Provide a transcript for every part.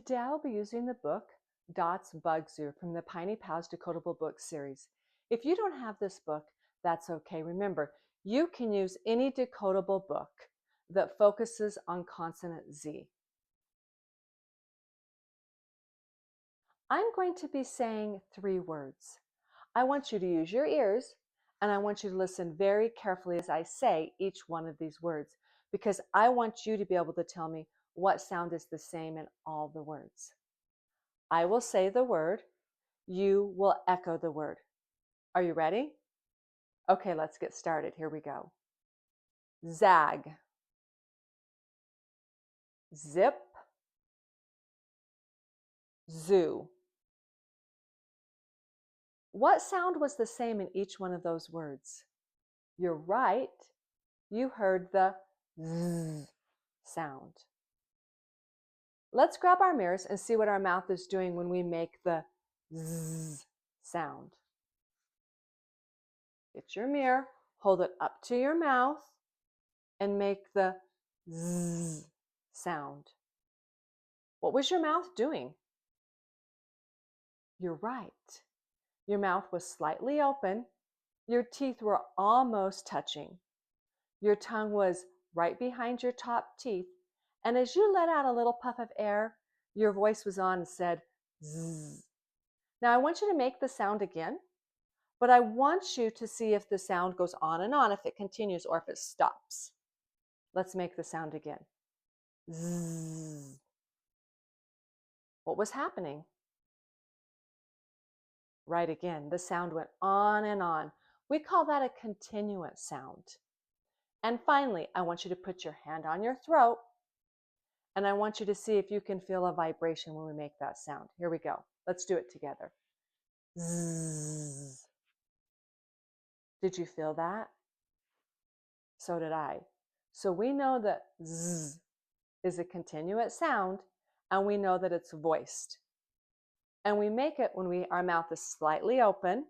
Today I'll be using the book Dot's Bug Zoo from the Piney Pals Decodable Book series. If you don't have this book, that's okay. Remember, you can use any decodable book that focuses on consonant Z. I'm going to be saying 3 words. I want you to use your ears and I want you to listen very carefully as I say each one of these words because I want you to be able to tell me what sound is the same in all the words. I will say the word, you will echo the word. Are you ready? Okay, let's get started. Here we go. Zag, zip, zoo. What sound was the same in each one of those words? You're right. You heard the Z sound. Let's grab our mirrors and see what our mouth is doing when we make the Z sound. Get your mirror, hold it up to your mouth, and make the Z sound. What was your mouth doing? You're right. Your mouth was slightly open. Your teeth were almost touching. Your tongue was right behind your top teeth. And as you let out a little puff of air, your voice was on and said, Zzz. Now I want you to make the sound again, but I want you to see if the sound goes on and on, if it continues or if it stops. Let's make the sound again. Zzz. What was happening? Right again, the sound went on and on. We call that a continuous sound. And finally, I want you to put your hand on your throat and I want you to see if you can feel a vibration when we make that sound. Here we go. Let's do it together. Zzz. Did you feel that? So did I. So we know that Z is a continuous sound and we know that it's voiced. And we make it when our mouth is slightly open,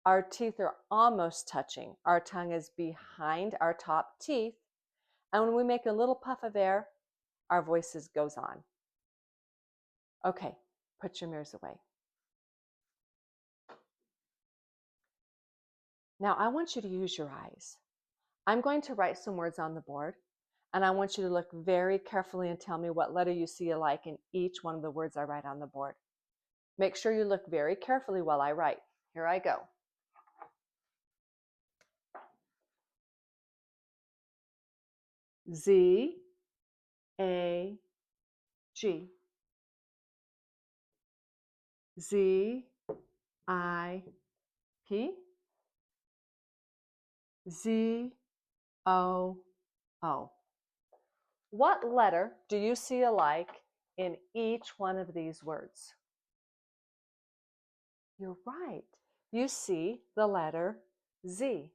our teeth are almost touching, our tongue is behind our top teeth, and when we make a little puff of air, our voices goes on. Okay, put your mirrors away. Now I want you to use your eyes. I'm going to write some words on the board, and I want you to look very carefully and tell me what letter you see alike in each one of the words I write on the board. Make sure you look very carefully while I write. Here I go. Z, A, G. Z, I, P. Z, O, O. What letter do you see alike in each one of these words? You're right. You see the letter Z.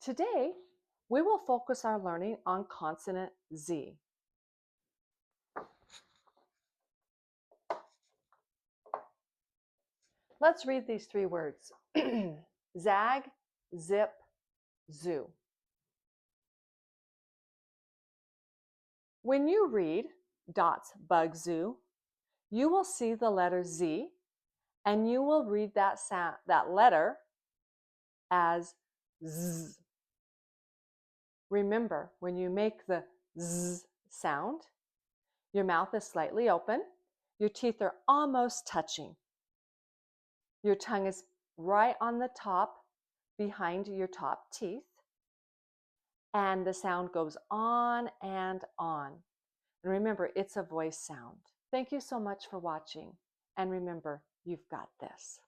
Today, we will focus our learning on consonant Z. Let's read these 3 words. Zag, zip, zoo. When you read Dot's Bug Zoo, you will see the letter Z and you will read that letter as Z. Remember, when you make the Z sound, your mouth is slightly open, your teeth are almost touching. Your tongue is right on the top behind your top teeth, and the sound goes on and on. And remember, it's a voice sound. Thank you so much for watching, and remember, you've got this.